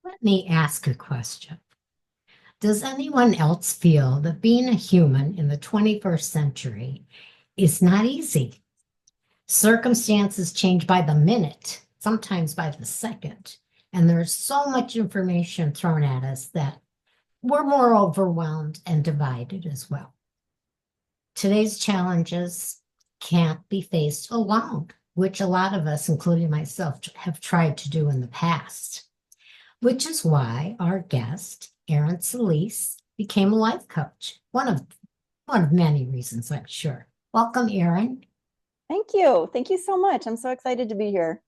Let me ask a question. Does anyone else feel that being a human in the 21st century is not easy? Circumstances change by the minute, sometimes by the second, and there's so much information thrown at us that we're more overwhelmed and divided as well. Today's challenges can't be faced alone, which a lot of us, including myself, have tried to do in the past, which is why our guest, Erin Selise, became a life coach. One of many reasons, I'm sure. Welcome, Erin. Thank you. Thank you so much. I'm so excited to be here.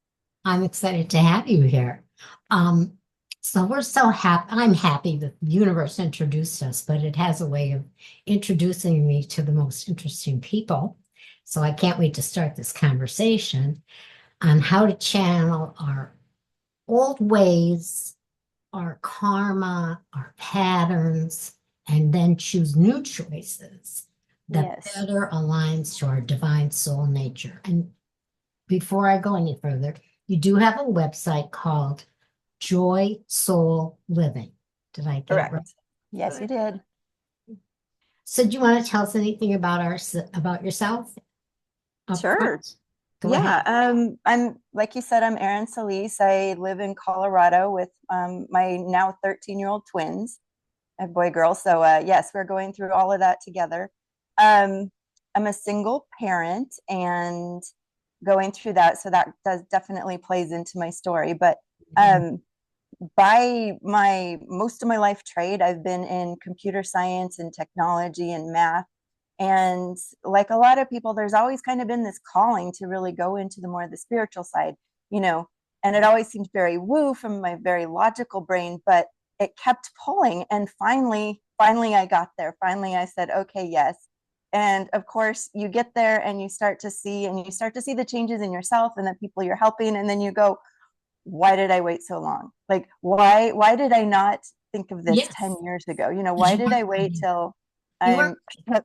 I'm excited to have you here. Um, so we're so happy. I'm happy that the universe introduced us, but it has a way of introducing me to the most interesting people. So I can't wait to start this conversation on how to channel our old ways, our karma, our patterns, and then choose new choices that Yes. better aligns to our divine soul nature. And before I go any further, you do have a website called Joy Soul Living. Did I get it right? Correct. Yes, you Good. did. So do you want to tell us anything about yourself up Sure. front? Go ahead. Yeah. I'm like you said, I'm Erin Selise. I live in Colorado with my now 13-year-old twins, a boy girl. So yes, we're going through all of that together. Um, I'm a single parent and going through that. So that does definitely plays into my story. But um, by my most of my life trade, I've been in computer science and technology and math. And like a lot of people, there's always kind of been this calling to really go into the more of the spiritual side, you know, and it always seemed very woo from my very logical brain, but it kept pulling. And finally, I got there. Finally, I said, okay, yes. And of course, you get there and you start to see the changes in yourself and the people you're helping. And then you go, why did I wait so long? Like, why did I not think of this 10 Yes, years ago? because Why you did I weren't wait ready. till You weren't. I'm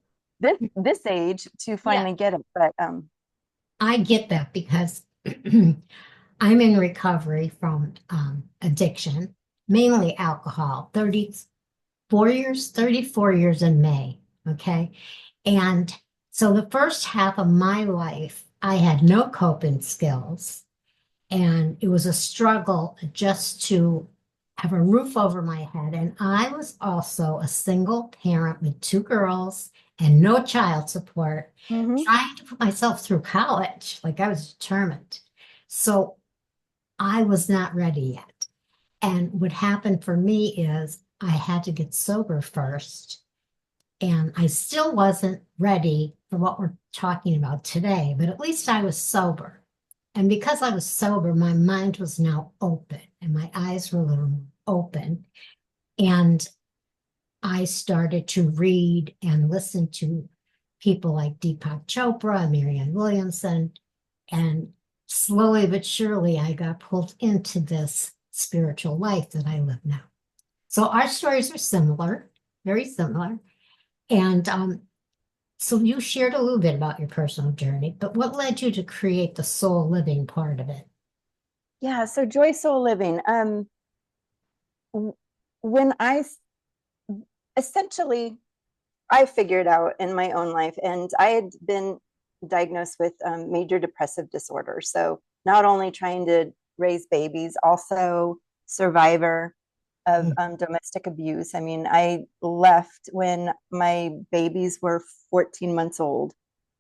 this age to Yeah, finally get it? But I get that because I'm in recovery from addiction, mainly alcohol, 34 years in May. Okay. And so the first half of my life, I had no coping skills. And it was a struggle just to have a roof over my head. And I was also a single parent with two girls and no child support, mhm. trying to put myself through college. Like I was determined. So I was not ready yet. And what happened for me is I had to get sober first. And I still wasn't ready for what we're talking about today, but at least I was sober. And because I was sober, my mind was now open and my eyes were a little open. And I started to read and listen to people like Deepak Chopra and Marianne Williamson. And slowly but surely, I got pulled into this spiritual life that I live now. So our stories are similar, very similar. And so you shared a little bit about your personal journey, but what led you to create the soul living part of it? Yeah. So joy soul living. When I essentially I figured out in my own life, and I had been diagnosed with major depressive disorder. So not only trying to raise babies, also survivor of domestic abuse. I mean, I left when my babies were 14 months old.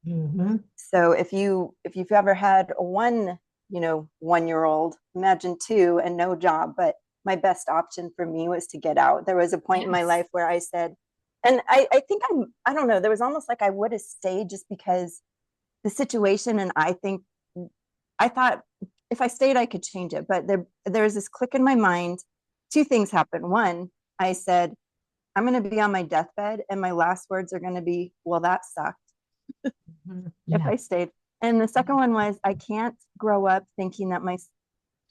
Mm-hmm. So if you've ever had a 1 year old, imagine two and no job. But my best option for me was to get out. There was a point in my Yes. life where I said, and I think I don't know, there was almost like I would have stayed just because the situation, and I thought if I stayed I could change it. But there was this click in my mind. Two things happened. One, I said, I'm going to be on my deathbed and my last words are going to be, well, that sucked Mhm. if Yeah. I stayed. And the second one was, I can't grow up thinking that my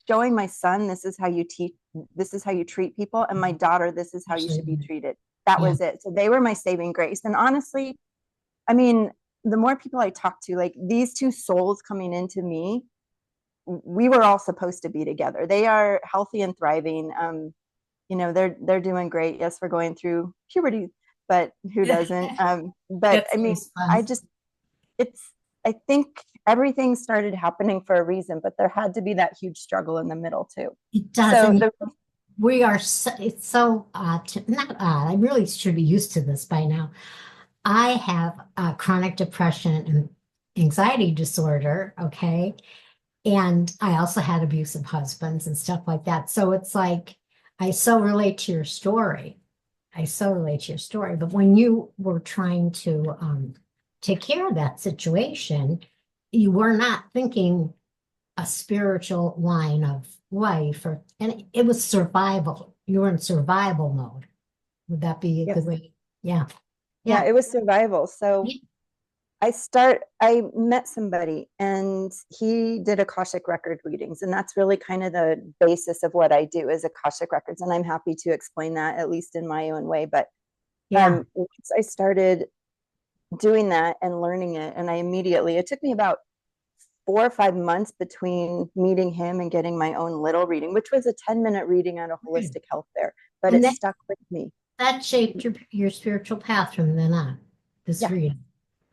showing my son, this is how you teach, this is how you treat people, and my daughter, this is how you should be Absolutely. treated. That Yeah. was it. So they were my saving grace. And honestly, I mean, the more people I talk to, like these two souls coming into me, we were all supposed to be together. They are healthy and thriving. they're doing great. Yes, we're going through puberty, but who doesn't? But That's I mean, always fun. I just it's I think everything started happening for a reason, but there had to be that huge struggle in the middle too. It So doesn't. the We are so, it's so not odd. I really should be used to this by now. I have chronic depression and anxiety disorder. Okay. And I also had abusive husbands and stuff like that. So it's like, I so relate to your story. I so relate to your story. But when you were trying to take care of that situation, you were not thinking a spiritual line of life, and it was survival. You were in survival mode. Would that be a good yes, way? Yeah. yeah, Yeah. it was survival. So Yeah. I met somebody and he did Akashic record readings. And that's really kind of the basis of what I do is Akashic records. And I'm happy to explain that at least in my own way. But Yeah. once I started doing that and learning it, and it took me about 4 or 5 months between meeting him and getting my own little reading, which was a 10-minute reading at a Good. holistic health fair, but And it that stuck with me. that shaped your spiritual path from then on. This Yeah. reading.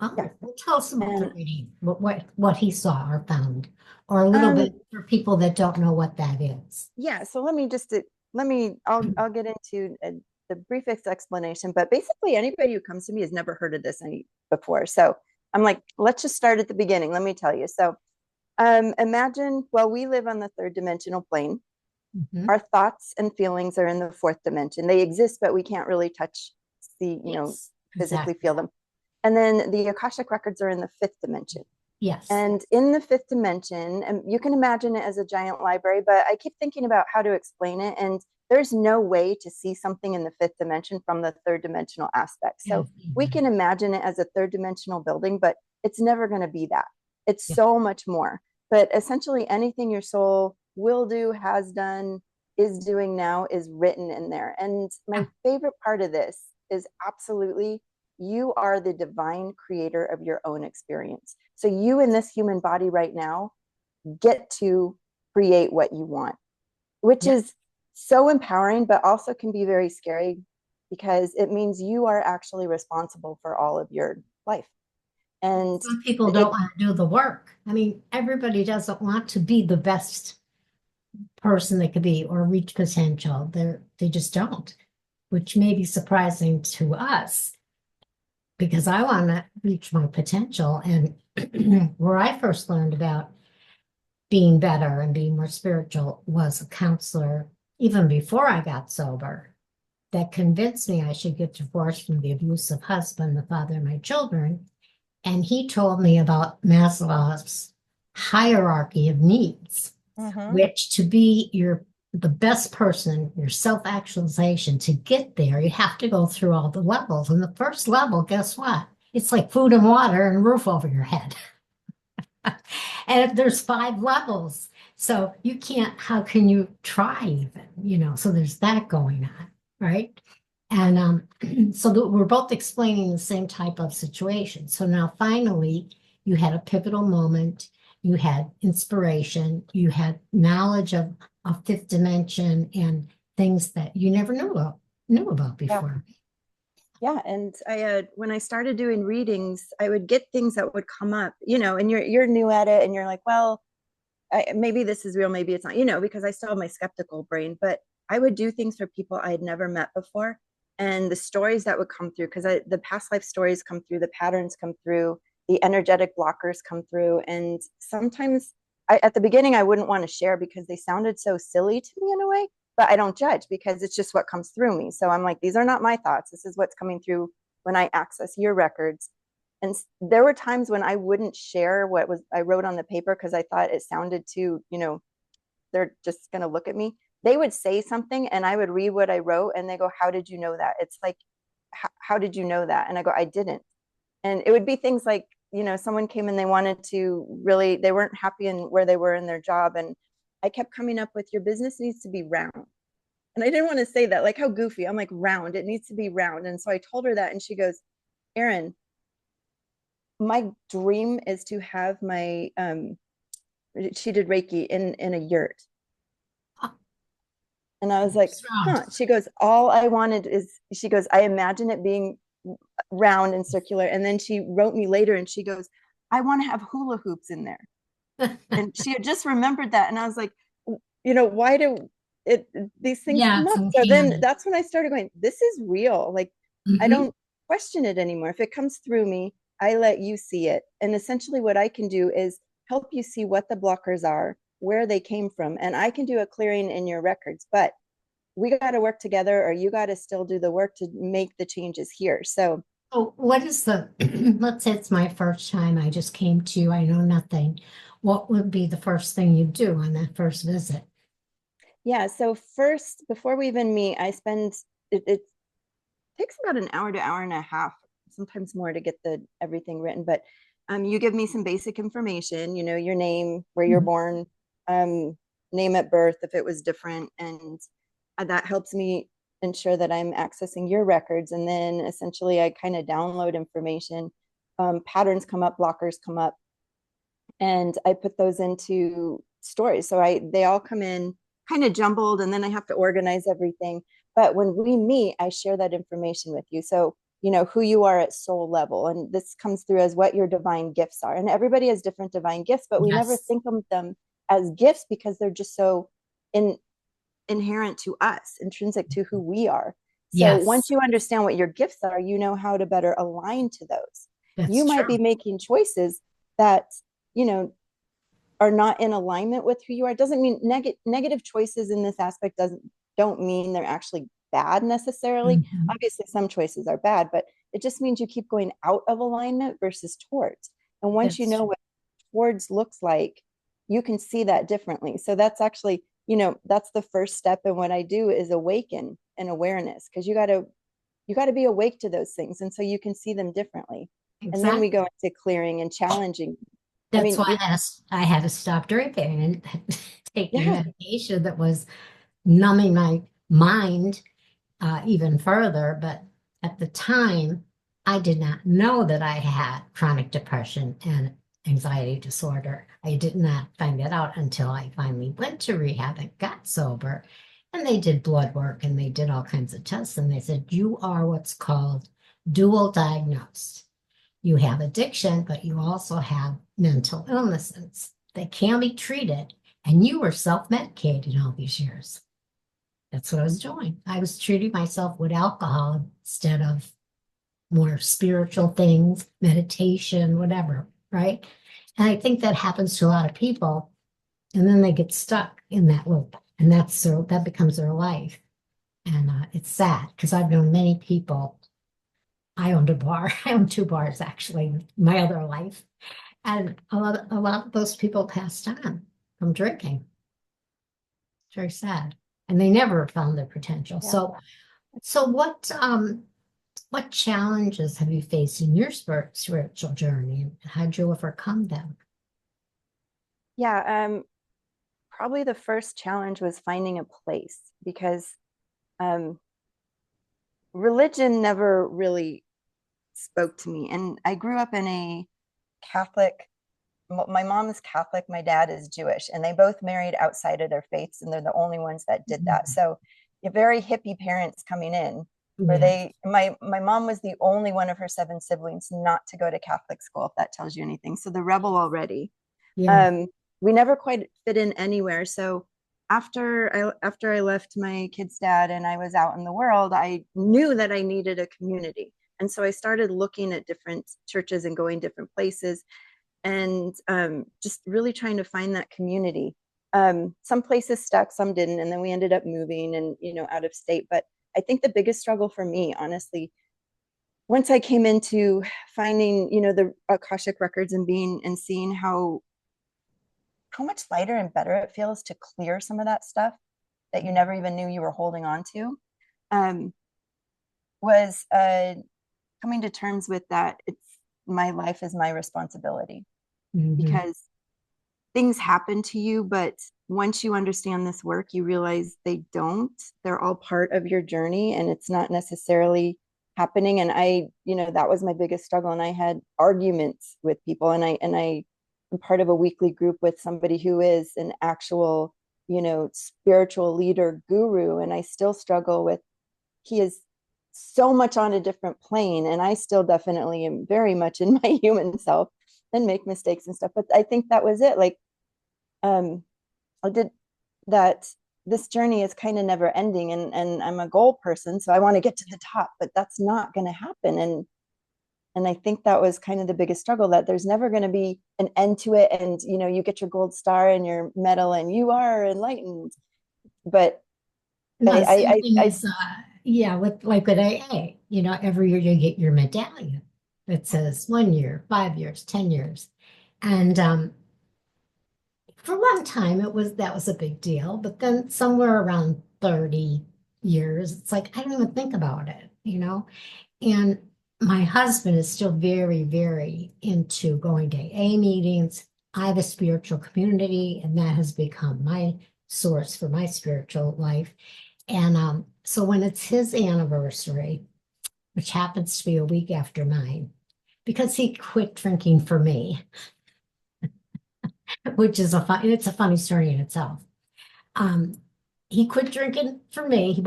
Yeah. Oh, well, tell us about the And reading. What he saw or found, or a little um bit for people that don't know what that is. yeah, so I'll get into the briefest explanation, but basically anybody who comes to me has never heard of this before. So I'm like, let's just start at the beginning. Let me tell you. So imagine, well, we live on the third dimensional plane. Mhm. Our thoughts and feelings are in the fourth dimension. They exist, but we can't really touch, see, Yes, physically exactly. feel them. And then the Akashic records are in the fifth dimension. Yes. And in the fifth dimension, and you can imagine it as a giant library, but I keep thinking about how to explain it. And there's no way to see something in the fifth dimension from the third dimensional aspect. Yeah. So we can imagine it as a third dimensional building, but it's never going to be that. It's Yeah. so much more. But essentially, anything your soul will do, has done, is doing now is written in there. And my Yeah. favorite part of this is absolutely you are the divine creator of your own experience. So you in this human body right now get to create what you want, which Yeah. is so empowering, but also can be very scary because it means you are actually responsible for all of your life. And Some people don't it, want to do the work. I mean, everybody doesn't want to be the best person they could be or reach potential. They just don't, which may be surprising to us because I want to reach my potential. And where I first learned about being better and being more spiritual was a counselor, even before I got sober, that convinced me I should get divorced from the abusive husband, the father of my children. And he told me about Maslow's hierarchy of needs, mm-hmm. which to be the best person, your self-actualization, to get there, you have to go through all the levels. And the first level, guess what? It's like food and water and a roof over your head. And if there's 5 levels, so you can't, how can you try even, so there's that going on, right? And so we're both explaining the same type of situation. So now finally, you had a pivotal moment, you had inspiration, you had knowledge of a fifth dimension and things that you never knew about Yeah. before. Yeah, and when I started doing readings, I would get things that would come up, and you're new at it, and you're like, well, maybe this is real, maybe it's not, because I still have my skeptical brain. But I would do things for people I had never met before, and the stories that would come through, because the past life stories come through, the patterns come through, the energetic blockers come through, and sometimes at the beginning I wouldn't want to share because they sounded so silly to me in a way, but I don't judge because it's just what comes through me. So I'm like, these are not my thoughts. This is what's coming through when I access your records. And there were times when I wouldn't share what was I wrote on the paper because I thought it sounded too, they're just going to look at me. They would say something and I would read what I wrote and they go, how did you know that? It's like, how did you know that? And I go, I didn't. And it would be things like, someone came and they wanted to really, they weren't happy in where they were in their job. And I kept coming up with your business needs to be round. And I didn't want to say that, like how goofy. I'm like, round, it needs to be round. And so I told her that and she goes, Erin, my dream is to have she did Reiki in a yurt. And I was like, Strong. huh. She goes, all I wanted is, she goes, I imagine it being round and circular. And then she wrote me later and she goes, I want to have hula hoops in there. And she had just remembered that. And I was like, why do it these things Yeah, come it's up? So then uncanny. that's when I started going, this is real. Like, I Hmm. don't question it anymore. If it comes through me, I let you see it. And essentially what I can do is help you see what the blockers are, where they came from, and I can do a clearing in your records. But we got to work together, or you got to still do the work to make the changes here. So So what is the, let's say it's my first time, I just came to you, I know nothing. What would be the first thing you do on that first visit? yeah, so first, before we even meet, I spend it takes about an hour to hour and a half, sometimes more, to get the everything written. But you give me some basic information, your name, where you're Mhm. born, um, name at birth if it was different, and that helps me ensure that I'm accessing your records. And then essentially, I kind of download information. Patterns come up, blockers come up, and I put those into stories. So they all come in kind of jumbled, and then I have to organize everything. But when we meet, I share that information with you. So who you are at soul level, and this comes through as what your divine gifts are. And everybody has different divine gifts, but we never Yes, think of them as gifts because they're just so in, inherent to us, intrinsic to who we are. So once yes, you understand what your gifts are, you know how to better align to those. You that's might be true. making choices that you know are not in alignment with who you are. It doesn't mean negative choices in this aspect don't mean they're actually bad necessarily. Mhm. Obviously some choices are bad, but it just means you keep going out of alignment versus towards. And once you That's know true. what towards looks like, you can see that differently. So that's actually, that's the first step in what I do, is awaken and awareness, because you got to be awake to those things, and so you can see them differently. And then we Exactly. go into clearing and challenging. I That's mean, why I had to stop drinking and taking yeah, medication that was numbing my mind even further. But at the time, I did not know that I had chronic depression and anxiety disorder. I did not find that out until I finally went to rehab and got sober. And they did blood work and they did all kinds of tests. And they said, you are what's called dual diagnosed. You have addiction, but you also have mental illnesses. They can be treated. And you were self-medicating all these years. That's what I was doing. I was treating myself with alcohol instead of more spiritual things, meditation, whatever, right? And I think that happens to a lot of people, and then they get stuck in that loop, and that becomes their life. And it's sad because I've known many people. I owned a bar. I owned two bars actually, my other life, and a lot of those people passed on from drinking. It's very sad, and they never found their potential. yeah, So what challenges have you faced in your spiritual journey and how'd you overcome them? yeah. Probably the first challenge was finding a place, because um, religion never really spoke to me. And I grew up in a Catholic. My mom is Catholic, my dad is Jewish, and they both married outside of their faiths, and they're the only ones that did that. Mhm. So, very hippie parents coming in, where Yeah, my mom was the only one of her seven siblings not to go to Catholic school, if that tells you anything. So the rebel already. yeah. um, we never quite fit in anywhere. So after I left my kid's dad and I was out in the world, I knew that I needed a community, and so I started looking at different churches and going different places, and just really trying to find that community. Some places stuck, some didn't, and then we ended up moving and out of state. But I think the biggest struggle for me, honestly, once I came into finding the Akashic records and being and seeing how much lighter and better it feels to clear some of that stuff that you never even knew you were holding on to, um, was coming to terms with that it's my life is my responsibility, Hmm. because things happen to you, but once you understand this work, you realize they don't. They're all part of your journey, and it's not necessarily happening. And that was my biggest struggle. And I had arguments with people, and I am part of a weekly group with somebody who is an actual spiritual leader guru. And I still struggle with, he is so much on a different plane. And I still definitely am very much in my human self and make mistakes and stuff. But I think that was it. Like, I did that. This journey is kind of never ending, and I'm a goal person, so I want to get to the top, but that's not going to happen. And I think that was kind of the biggest struggle, that there's never going to be an end to it. And you get your gold star and your medal and you are enlightened. But No, same thing I as yeah, with AA. Every year you get your medallion that says 1 year, 5 years, 10 years. And for a long time that was a big deal, but then somewhere around 30 years, it's like I don't even think about it. And my husband is still very, very into going to AA meetings. I have a spiritual community, and that has become my source for my spiritual life. And so when it's his anniversary, which happens to be a week after mine, because he quit drinking for me, which is it's a funny story in itself. Um, he quit drinking for me.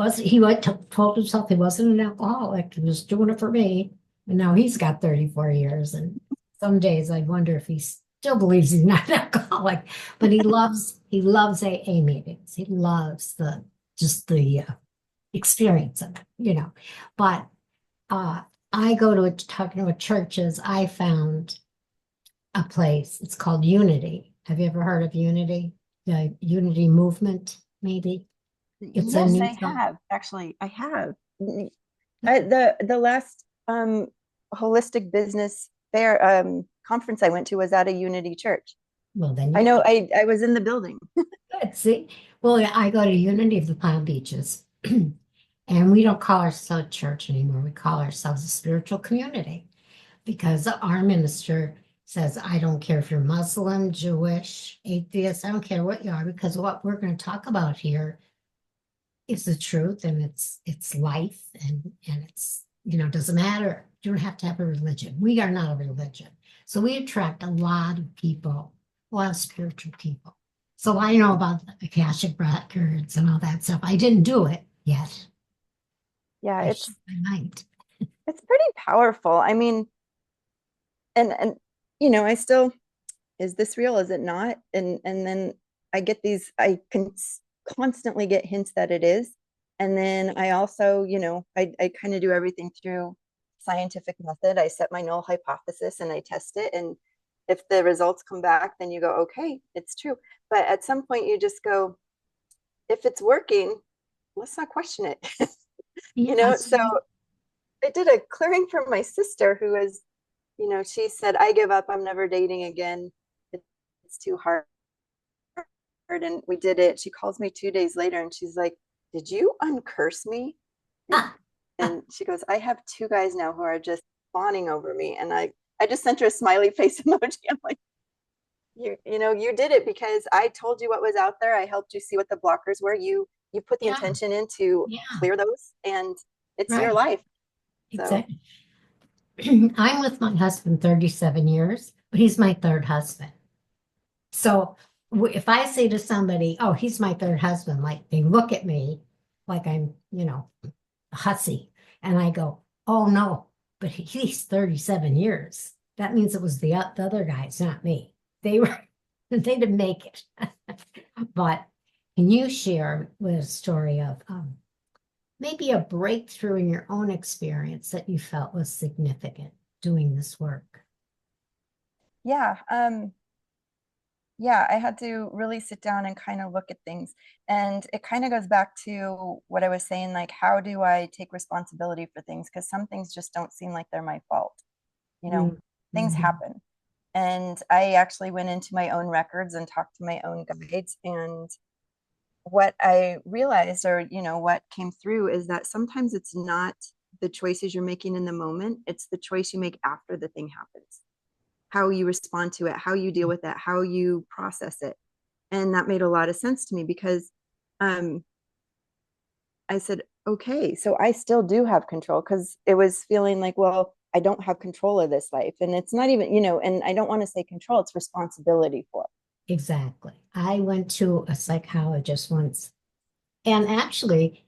Told himself he wasn't an alcoholic. He was doing it for me. And now he's got 34 years. And some days I wonder if he still believes he's not an alcoholic, but he loves AA meetings. He loves just the experience of it. But uh, I go to talking to churches. I found a place. It's called Unity. Have you ever heard of Unity? The Unity movement, maybe? It's a Yes, new I thought. have. Actually, I have. The last holistic business fair conference I went to was at a Unity church. Well, then I you know know. I was in the building. Good. See? Well, yeah, I go to Unity of the Palm Beaches, and we don't call ourselves a church anymore. We call ourselves a spiritual community because our minister says, I don't care if you're Muslim, Jewish, atheist, I don't care what you are, because what we're going to talk about here is the truth, and it's life, and it's doesn't matter. You don't have to have a religion. We are not a religion. So we attract a lot of people, a lot of spiritual people. So I know about the Akashic records and all that stuff. I didn't do it yet. Yeah, I might. it's pretty powerful. I mean, and I still, is this real? Is it not? And then I can constantly get hints that it is. And then I also, I kind of do everything through scientific method. I set my null hypothesis and I test it. And if the results come back, then you go, okay, it's true. But at some point you just go, if it's working, let's not question it. Yeah, So I did a clearing for my sister who was, she said, I give up. I'm never dating again. It's too hard. And we did it. She calls me 2 days later and she's like, did you uncurse me? ah, ah, And she goes, I have two guys now who are just fawning over me. And I just sent her a smiley face emoji. I'm like, you did it because I told you what was out there. I helped you see what the blockers were. You put the yeah, intention in to yeah, clear those, and it's your right, life. So exactly. I'm with my husband 37 years, but he's my third husband. So if I say to somebody, "Oh, he's my third husband," like they look at me like I'm, a hussy, and I go, "Oh no, but he's 37 years. That means it was the other guys, not me. They were they didn't make it." But can you share with a story of maybe a breakthrough in your own experience that you felt was significant doing this work? yeah, yeah, I had to really sit down and kind of look at things. And it kind of goes back to what I was saying, like, how do I take responsibility for things? Because some things just don't seem like they're my fault. You know, things Mm-hmm. happen. And I actually went into my own records and talked to my own guides. And what I realized, or, what came through is that sometimes it's not the choices you're making in the moment, it's the choice you make after the thing happens, how you respond to it, how you deal with it, how you process it. And that made a lot of sense to me because um, I said, okay, so I still do have control, because it was feeling like, well, I don't have control of this life. And it's not even, and I don't want to say control, it's responsibility for it. exactly. I went to a psychologist once, and actually,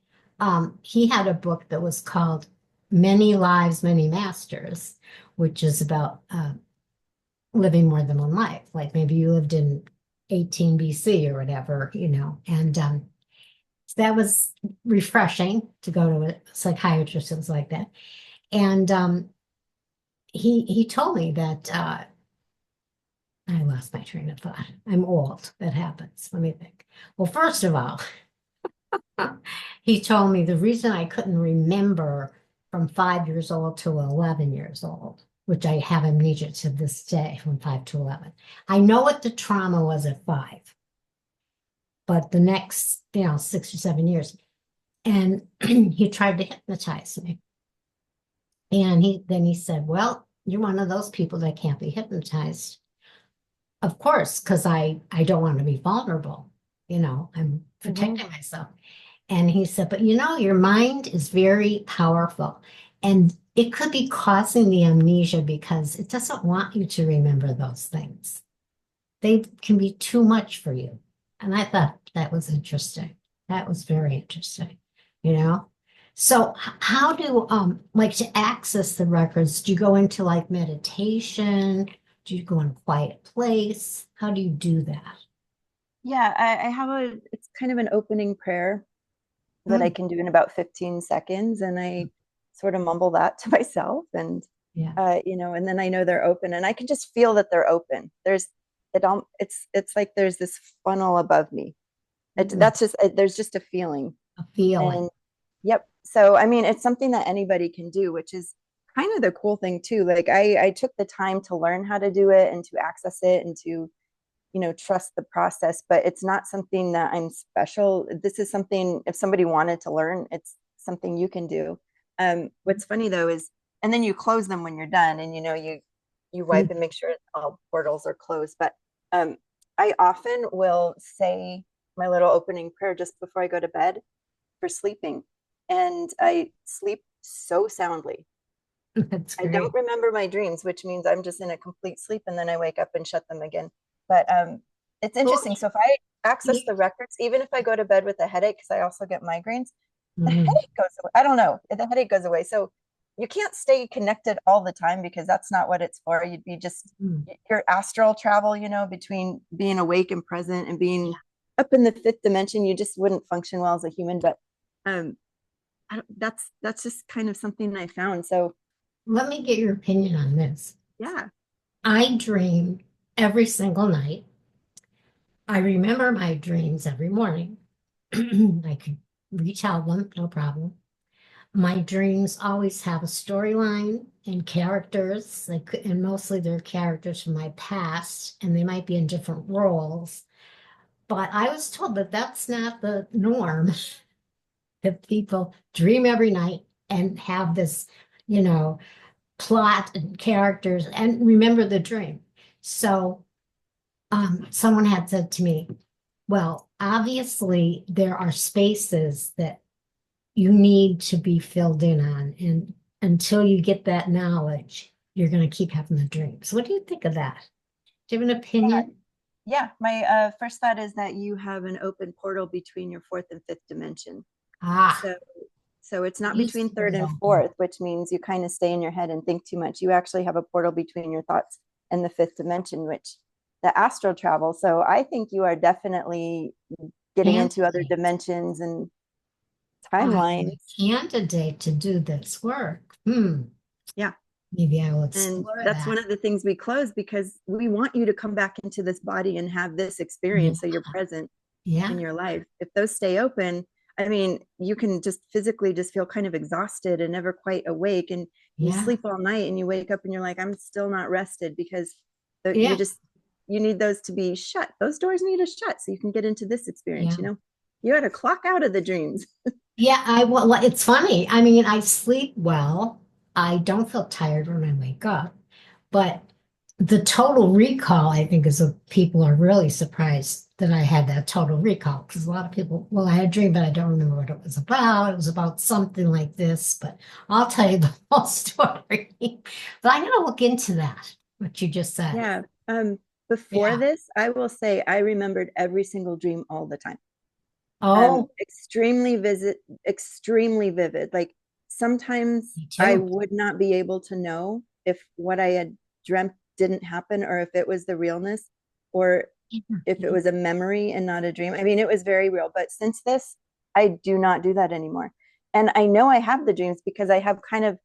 he had a book that was called Many Lives, Many Masters, which is about living more than one life. Like maybe you lived in 18 BC or whatever, and so that was refreshing to go to a psychiatrist that was like that. And he told me that I lost my train of thought. I'm old. That happens. Let me think. Well, first of all, he told me the reason I couldn't remember from 5 years old to 11 years old, which I have amnesia to this day from 5 to 11. I know what the trauma was at 5, but the next, 6 or 7 years. And he tried to hypnotize me. And then he said, well, you're one of those people that can't be hypnotized. Of course, because I don't want to be vulnerable. I'm Mhm. protecting myself. And he said, but your mind is very powerful. And it could be causing the amnesia because it doesn't want you to remember those things. They can be too much for you. And I thought that was interesting. That was very interesting, you know? So how do like to access the records, do you go into like meditation? Do you go in a quiet place? How do you do that? Yeah, I have it's kind of an opening prayer that I Mm, can do in about 15 seconds. And I sort of mumble that to myself. And, yeah. and then I know they're open and I can just feel that they're open. It's like there's this funnel above me. Mm, That's just, there's just a feeling. a feeling. And yep. So, I mean, it's something that anybody can do, which is kind of the cool thing too. Like I took the time to learn how to do it and to access it and to trust the process, but it's not something that I'm special. This is something, if somebody wanted to learn, it's something you can do. What's funny though is, and then you close them when you're done, and you wipe Mm. and make sure all portals are closed. But I often will say my little opening prayer just before I go to bed for sleeping, and I sleep so soundly. That's I don't great. remember my dreams, which means I'm just in a complete sleep, and then I wake up and shut them again. But it's Well, interesting. So if I access y- the records, even if I go to bed with a headache, because I also get migraines, the mm, headache goes away. I don't know. The headache goes away. So you can't stay connected all the time because that's not what it's for. You'd be just mm, your astral travel, between being awake and present and being yeah. up in the fifth dimension. You just wouldn't function well as a human. But um, that's just kind of something I found. So Let me get your opinion on this. yeah. I dream every single night. I remember my dreams every morning. I could retell them, no problem. My dreams always have a storyline and characters, and mostly they're characters from my past, and they might be in different roles. But I was told that that's not the norm, that people dream every night and have this, you know, plot and characters and remember the dream. So someone had said to me, well, obviously there are spaces that you need to be filled in on. And until you get that knowledge, you're going to keep having the dreams. What do you think of that? Do you have an opinion? Yeah, my first thought is that you have an open portal between your fourth and fifth dimension. Ah, So it's it not used between to third be and open. fourth, which means you kind of stay in your head and think too much. You actually have a portal between your thoughts and the fifth dimension, which the astral travel. So I think you are definitely getting into other Candidate. dimensions and I am a timelines. candidate to do this work. Yeah. Maybe I will And explore that's that. one of the things we close because we want you to come back into this body and have this Yeah, experience so you're present yeah, in your life. If those stay open, I mean, you can just physically just feel kind of exhausted and never quite awake. And you yeah, sleep all night and you wake up and you're like, I'm still not rested because yeah, you need those to be shut. Those doors need to shut so you can get into this experience, yeah. you know? You got to clock out of the dreams. Yeah, well, it's funny. I mean, I sleep well. I don't feel tired when I wake up, but the total recall, I think, is what people are really surprised that I had that total recall because a lot of people, well, I had a dream, but I don't remember what it was about. It was about something like this, but I'll tell you the whole story. But I'm going to look into that, what you just said. Yeah. before Yeah. this, I will say I remembered every single dream all the time. Oh, Extremely vivid. Like sometimes me I too. would not be able to know if what I had dreamt didn't happen or if it was the realness or if it was a memory and not a dream. I mean, it was very real. But since this, I do not do that anymore. And I know I have the dreams because I have kind of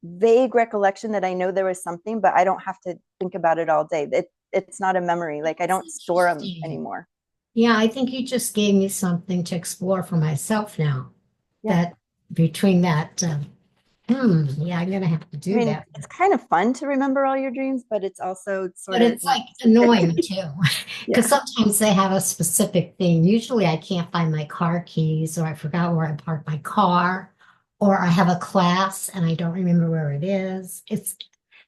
vague recollection that I know there was something, but I don't have to think about it all day. It's not a memory. Like I That's don't store them interesting. anymore. Yeah, I think you just gave me something to explore for myself now. Yeah. That between that, yeah, I'm gonna have to I do mean, that. it's kind of fun to remember all your dreams, but it's also But sort of it's not like so great. annoying too, because Yeah. sometimes they have a specific thing. Usually I can't find my car keys, or I forgot where I parked my car, or I have a class and I don't remember where it is. It's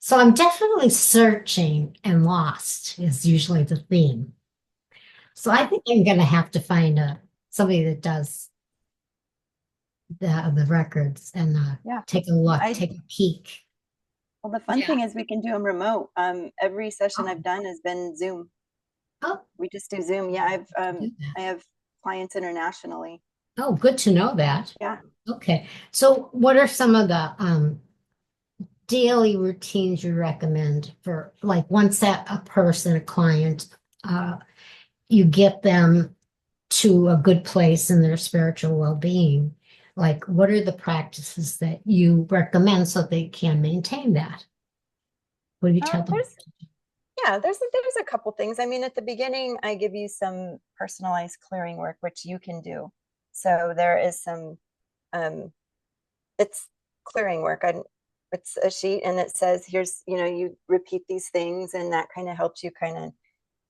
so I'm definitely searching and lost is usually the theme. So I think I'm gonna have to find somebody that does the records and Yeah. take a look, I take a peek. Well, the fun Yeah. thing is we can do them remote. Every session Oh, I've done has been Zoom. oh, We just do Zoom. Yeah, do that. I have clients internationally. Oh, good to know that. Yeah. Okay. So what are some of the daily routines you recommend for like once that a person, a client, uh, you get them to a good place in their spiritual well-being? Like what are the practices that you recommend so they can maintain that? What do you tell them? There's Yeah, there's a couple things. I mean, at the beginning, I give you some personalized clearing work, which you can do. So there is some it's clearing work. It's a sheet and it says here's, you repeat these things and that kind of helps you kind of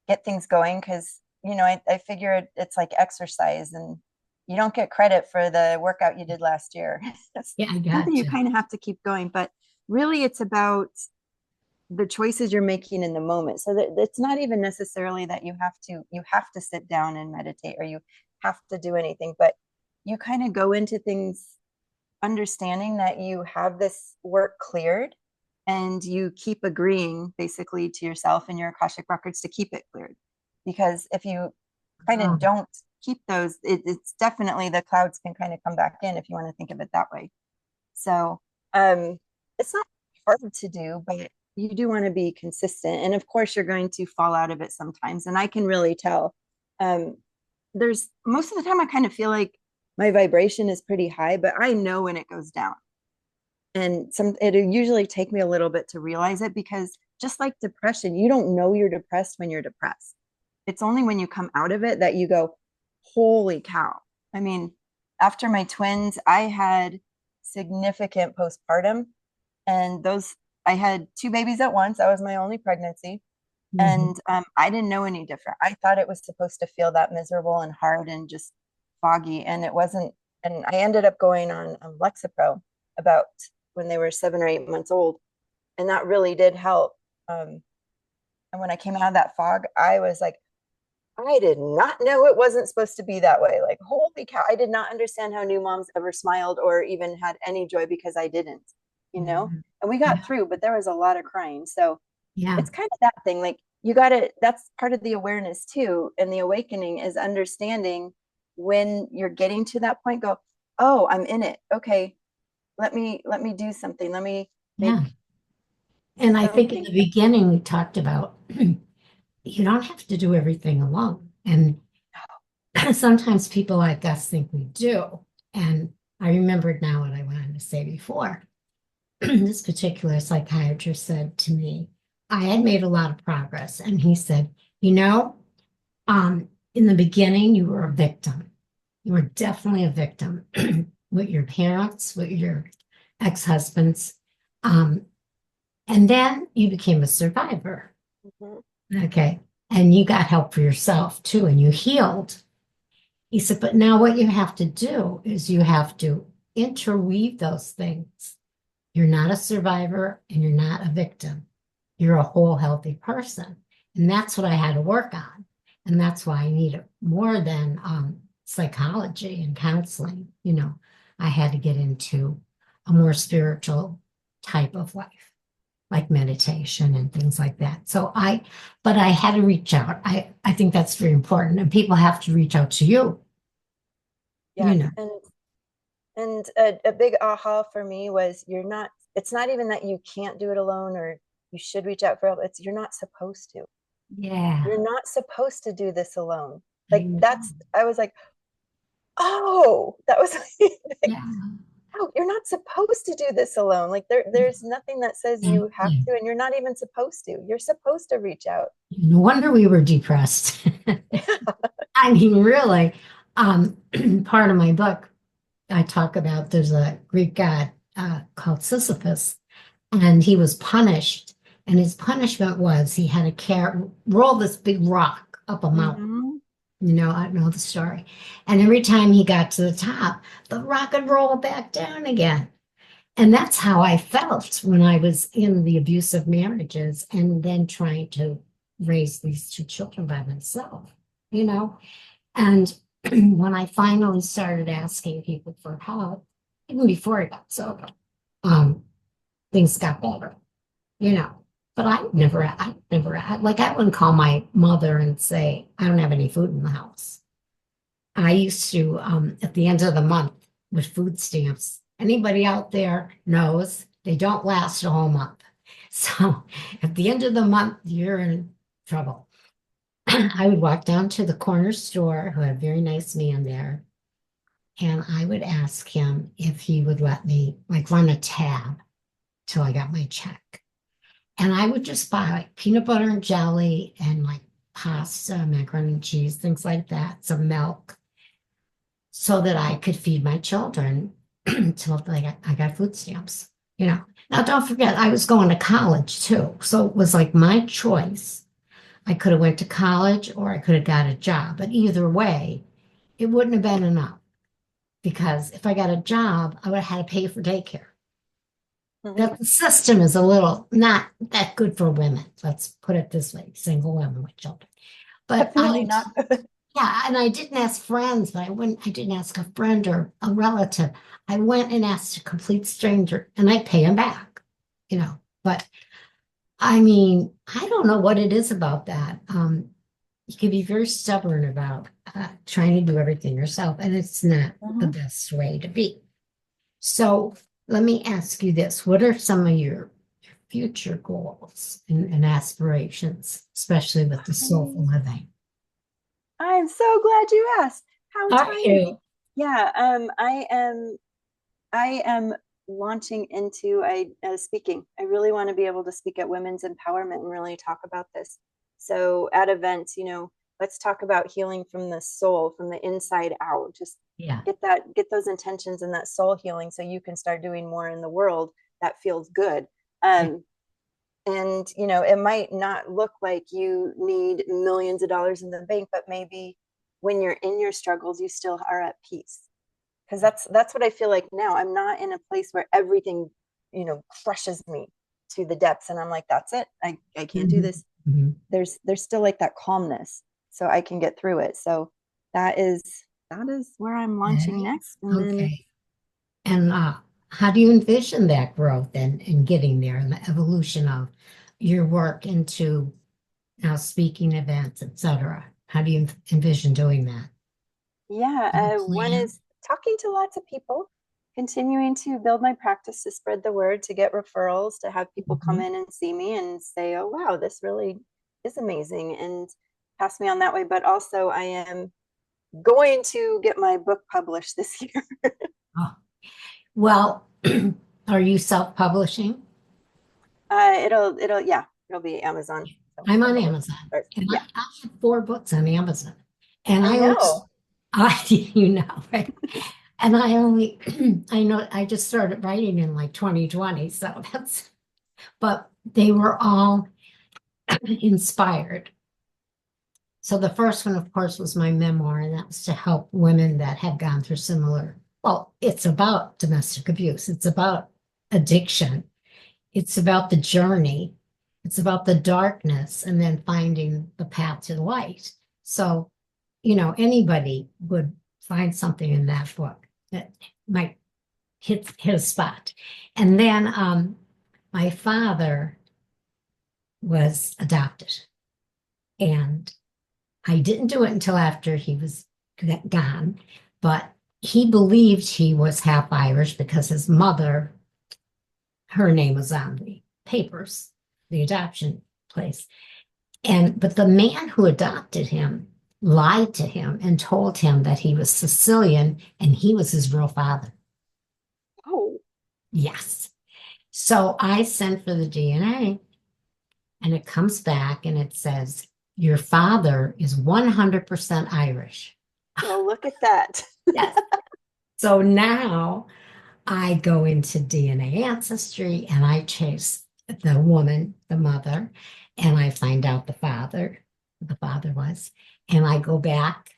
get things going because I figure it's like exercise and you don't get credit for the workout you did last year. It's Yeah, I something you gotcha. kind of have to keep going, but really it's about the choices you're making in the moment. So that it's not even necessarily that you have to sit down and meditate or you have to do anything, but you kind of go into things understanding that you have this work cleared and you keep agreeing basically to yourself and your Akashic records to keep it cleared. Because if you kind of Um, don't keep those, it's definitely the clouds can kind of come back in if you want to think of it that way. So um, it's not hard to do, but you do want to be consistent. And of course, you're going to fall out of it sometimes. And I can really tell. Um, there's most of the time, I kind of feel like my vibration is pretty high, but I know when it goes down. And it'll usually take me a little bit to realize it because just like depression, you don't know you're depressed when you're depressed. It's only when you come out of it that you go, holy cow. I mean, after my twins, I had significant postpartum, and those I had two babies at once. That was my only pregnancy. mhm. And I didn't know any different. I thought it was supposed to feel that miserable and hard and just foggy, and it wasn't. And I ended up going on Lexapro about when they were 7 or 8 months old, and that really did help. Um, and when I came out of that fog, I was like, I did not know it wasn't supposed to be that way. Like, holy cow, I did not understand how new moms ever smiled or even had any joy because I didn't, you know? Mhm. And we got Yeah, through, but there was a lot of crying. So yeah, it's kind of that thing. Like, you got to, that's part of the awareness too. And the awakening is understanding when you're getting to that point, go, oh, I'm in it. Okay, let me do something. Let me yeah. make And I think in something. the beginning we talked about you don't have to do everything alone. And sometimes people like us think we do. And I remembered now what I wanted to say before. This particular psychiatrist said to me, I had made a lot of progress. And he said, you know, in the beginning, you were a victim. You were definitely a victim with your parents, with your ex-husbands. Um, and then you became a survivor. Mhm. Okay. And you got help for yourself too, and you healed. He said, but now what you have to do is you have to interweave those things. You're not a survivor and you're not a victim. You're a whole, healthy person. And that's what I had to work on. And that's why I needed more than psychology and counseling. You know, I had to get into a more spiritual type of life. like meditation and things like that. But I had to reach out. I think that's very important, and people have to reach out to you, you Yeah. know. And a big aha for me was it's not even that you can't do it alone or you should reach out for help. It's you're not supposed to. Yeah, You're not supposed to do this alone. I Like know. I was like, oh, that was like, Yeah, oh, you're not supposed to do this alone. Like there's nothing that says and you have yeah. to, and you're not even supposed to. You're supposed to reach out. No wonder we were depressed. I mean, really, part of my book, I talk about there's a Greek god called Sisyphus, and he was punished. And his punishment was he had to roll this big rock up a mountain. Mm-hmm. I know the story. And every time he got to the top, the rock would roll back down again. And that's how I felt when I was in the abusive marriages and then trying to raise these two children by myself, you know? And when I finally started asking people for help, even before I got sober, um, things got better, you know. But like, I wouldn't call my mother and say, I don't have any food in the house. I used to, at the end of the month with food stamps, anybody out there knows they don't last a whole month. So at the end of the month, you're in trouble. I would walk down to the corner store, who had a very nice man there, and I would ask him if he would let me like run a tab till I got my check. And I would just buy like peanut butter and jelly and like pasta, macaroni and cheese, things like that, some milk, so that I could feed my children until I got food stamps. Now don't forget, I was going to college too. So it was like my choice. I could have went to college or I could have got a job. But either way, it wouldn't have been enough because if I got a job, I would have had to pay for daycare. Mm-hmm. That the system is a little not that good for women. Let's put it this way, single women with children. But Definitely not good. yeah, and I didn't ask friends, but I didn't ask a friend or a relative. I went and asked a complete stranger and I pay him back, But I mean, I don't know what it is about that. You can be very stubborn about trying to do everything yourself, and it's not the Mm-hmm. best way to be. So let me ask you this. What are some of your future goals and aspirations, especially with the soulful living? I'm so glad you asked. How Are timely. you? Yeah, I am launching into speaking. I really want to be able to speak at women's empowerment and really talk about this. So at events, let's talk about healing from the soul, from the inside out. Just Yeah. get those intentions and that soul healing so you can start doing more in the world that feels good. Um, and it might not look like you need millions of dollars in the bank, but maybe when you're in your struggles, you still are at peace, because that's what I feel like now. I'm not in a place where everything crushes me to the depths and I'm like, that's it, I can't do Mhm. this. Mhm. There's still like that calmness, so I can get through it. So that is that is where I'm That launching is. next. And then Okay. And how do you envision that growth and getting there and the evolution of your work into now speaking events, etc.? How do you envision doing that? yeah, Do you one plan? is talking to lots of people, continuing to build my practice, to spread the word, to get referrals, to have people come Mhm. in and see me and say, oh wow, this really is amazing, and pass me on that way. But also I am going to get my book published this year. Oh, well, are you self-publishing? Yeah, it'll be Amazon. So I'm I'll on probably Amazon, start. and Yeah, I have 4 books on Amazon, and I I only, know. right? And I only, I know I just started writing in like 2020, so but they were all inspired. So the first one, of course, was my memoir, and that was to help women that had gone through similar. Well, it's about domestic abuse. It's about addiction. It's about the journey. It's about the darkness and then finding the path to the light. So, anybody would find something in that book that might hit a spot. And then my father was adopted. And I didn't do it until after he was gone, but he believed he was half Irish because his mother, her name was on the papers, the adoption place. But the man who adopted him lied to him and told him that he was Sicilian and he was his real father. Oh, Yes. So I sent for the DNA and it comes back and it says, your father is 100% Irish. well, look at that. Yes. So now I go into DNA Ancestry and I chase the woman, the mother, and I find out the father was, and I go back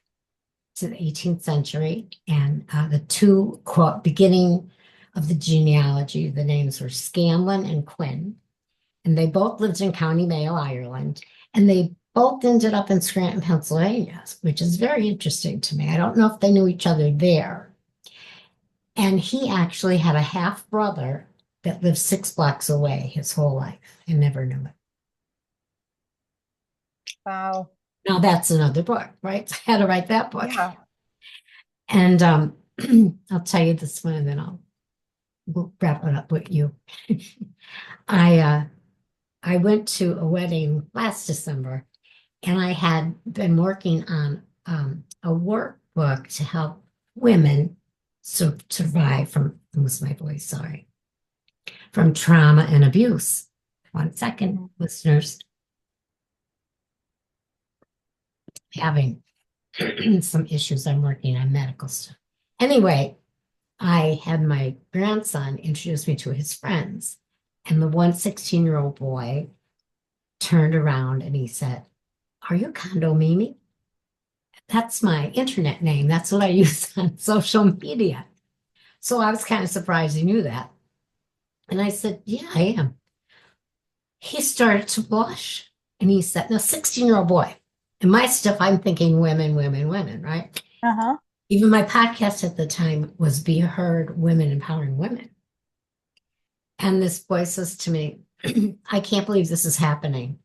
to the 18th century and the two quote beginning of the genealogy, the names were Scanlon and Quinn, and they both lived in County Mayo, Ireland, and they both ended up in Scranton, Pennsylvania, which is very interesting to me. I don't know if they knew each other there. And he actually had a half brother that lived 6 blocks away his whole life and never knew it. Wow. Now that's another book, right? I had to write that book. Yeah. And I'll tell you this one and then we'll wrap it up with you. I I went to a wedding last December and I had been working on a workbook to help women survive from, lose my voice, sorry, from trauma and abuse. One second, listeners, having some issues. I'm working on medical stuff. Anyway, I had my grandson introduce me to his friends, and the one 16-year-old boy turned around and he said, are you Condo Mimi? That's my internet name. That's what I use on social media. So I was kind of surprised he knew that. And I said, yeah, I am. He started to blush and he said, now, 16-year-old boy. And my stuff, I'm thinking women, women, women, right? Uh-huh. Even my podcast at the time was Be Heard Women Empowering Women. And this boy says to me, I can't believe this is happening.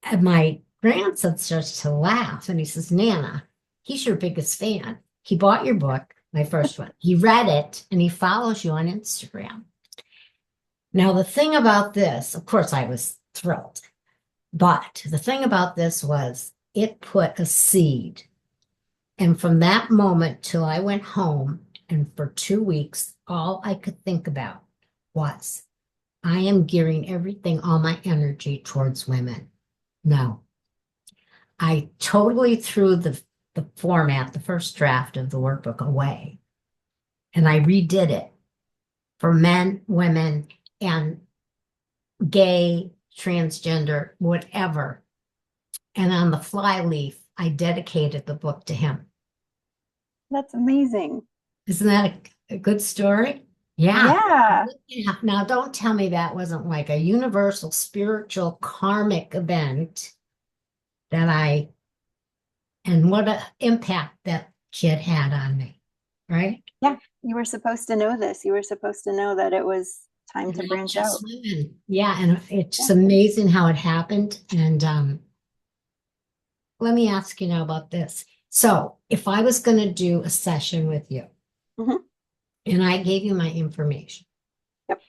And my grandson starts to laugh and he says, Nana, he's your biggest fan. He bought your book, my first one. He read it and he follows you on Instagram. Now, the thing about this, of course, I was thrilled. But the thing about this was it put a seed. And from that moment till I went home, and for 2 weeks, all I could think about was I am gearing everything, all my energy towards women. No, I totally threw the format, the first draft of the workbook away. And I redid it for men, women, and gay, transgender, whatever. And on the flyleaf, I dedicated the book to him. That's amazing. Isn't that a good story? Yeah. Yeah. Yeah. Now, don't tell me that wasn't like a universal spiritual karmic event and what an impact that kid had on me, right? Yeah. You were supposed to know this. You were supposed to know that it was time to Not branch out. just women. Yeah, and it's Yeah. amazing how it happened. And let me ask you now about this. So, if I was going to do a session with you Mhm. and I gave you my information, Yep.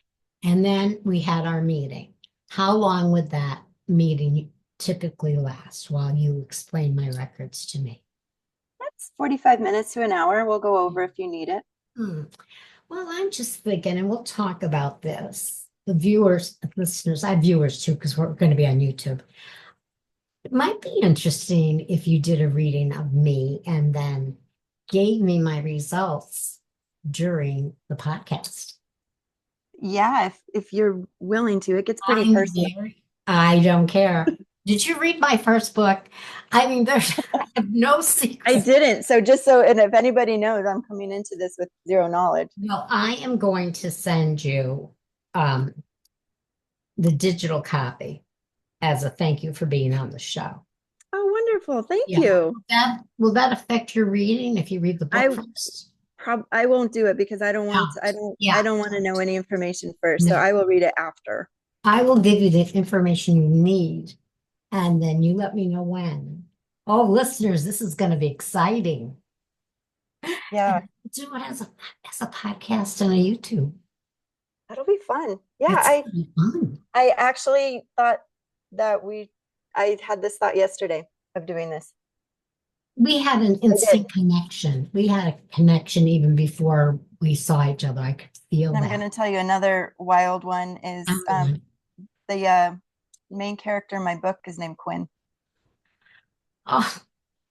and then we had our meeting, how long would that meeting typically last while you explain my records to me? That's 45 minutes to an hour. We'll go over if you need it. Hmm. Well, I'm just thinking, and we'll talk about this. The viewers, listeners, I have viewers too, because we're going to be on YouTube. It might be interesting if you did a reading of me and then gave me my results during the podcast. Yeah, if you're willing to, it gets pretty I'm personal. very, I don't care. Did you read my first book? I mean, there's I have no I secret. didn't. So just so, and if anybody knows, I'm coming into this with zero knowledge. Well, I am going to send you um, the digital copy as a thank you for being on the show. Oh, wonderful. Thank Yeah. you. Will that affect your reading if you read the book I first? I won't do it because I don't No. want to, I Yeah. don't want to know any information first. So No. I will read it after. I will give you the information you need, and then you let me know when. Oh, listeners, this is going to be exciting. Yeah, And do it as a podcast and a YouTube. that'll be fun. Yeah, It's going to be fun. I actually thought that I had this thought yesterday of doing this. We had an I did. instant connection. We had a connection even before we saw each other. I could feel And I'm going that. to tell you another wild one is the main character in my book is named Quinn. Oh,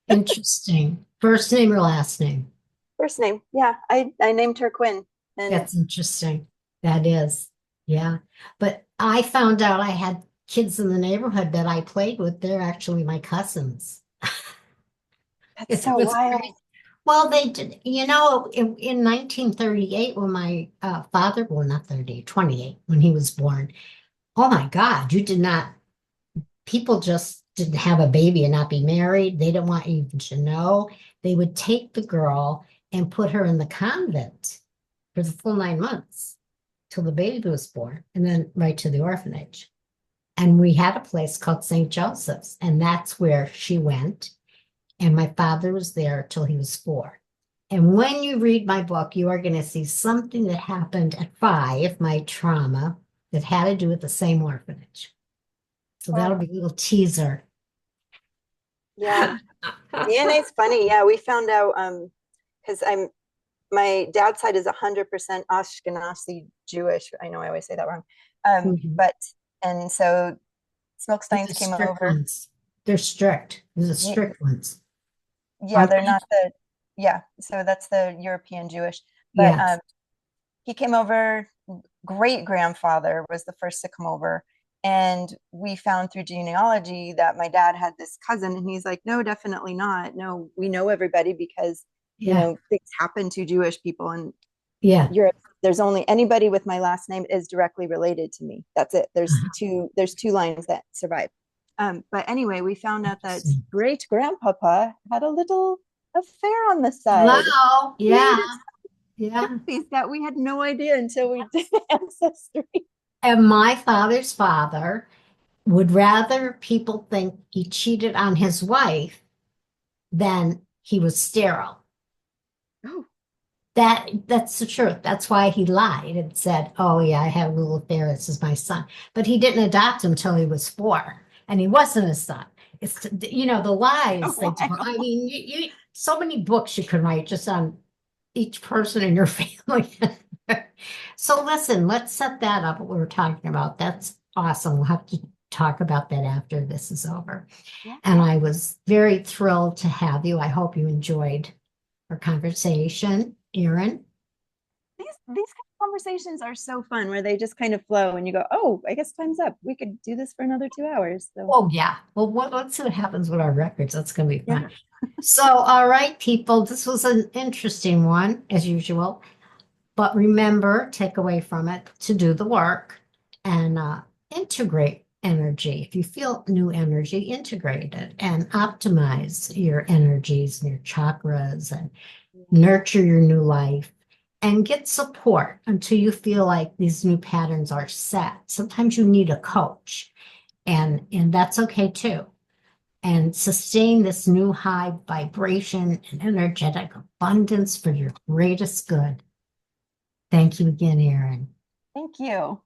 interesting. First name or last name? First name. Yeah, I named her Quinn. And That's interesting. That is. Yeah. But I found out I had kids in the neighborhood that I played with. They're actually my cousins. that's It so was wild. crazy. Well, they did, in 1938, when my father, well, not 38, 28, when he was born, oh my God, you did not, people just didn't have a baby and not be married. They didn't want you to know. They would take the girl and put her in the convent for the full 9 months till the baby was born, and then right to the orphanage. And we had a place called St. Joseph's, and that's where she went. And my father was there till he was 4. And when you read my book, you are going to see something that happened at 5, my trauma, that had to do with the same orphanage. So that'll Wow. be a little teaser. Yeah. DNA's funny. Yeah, we found out because my dad's side is 100% Ashkenazi Jewish. I know I always say that wrong. Mhm. But and so They're Smokesteins the came strict over. ones. They're strict. They're the strict ones, Yeah, aren't they're they? not the, yeah, so that's the European Jewish. But Yes. he came over, great grandfather was the first to come over. And we found through genealogy that my dad had this cousin, and he's like, no, definitely not. No, we know everybody because, Yeah. things happen to Jewish people. And Yeah. Europe, there's only anybody with my last name is directly related to me. That's it. Uh-huh. There's two lines that survive. But anyway, we found out that Interesting. great grandpapa had a little affair on the side. Hello. Yeah. Created Yeah. things that we had no idea until we did ancestry. And my father's father would rather people think he cheated on his wife than he was sterile. Oh, That's the truth. That's why he lied and said, "Oh yeah, I had a little affair. This is my son." But he didn't adopt him till he was 4, and he wasn't his son. It's the lies they tell. wild. I mean, so many books you can write just on each person in your family. So listen, let's set that up. What we were talking about. That's awesome. We'll have to talk about that after this is over. Yeah. And I was very thrilled to have you. I hope you enjoyed our conversation, Erin. These kind of conversations are so fun where they just kind of flow and you go, oh, I guess time's up. We could do this for another 2 hours. So Oh, yeah. Well, let's see what happens with our records. That's going to be yeah. fun. So, all right, people, this was an interesting one, as usual. But remember, take away from it to do the work and integrate energy. If you feel new energy, integrate it and optimize your energies and your chakras and nurture your new life and get support until you feel like these new patterns are set. Sometimes you need a coach, and that's okay too. And sustain this new high vibration and energetic abundance for your greatest good. Thank you again, Erin. Thank you.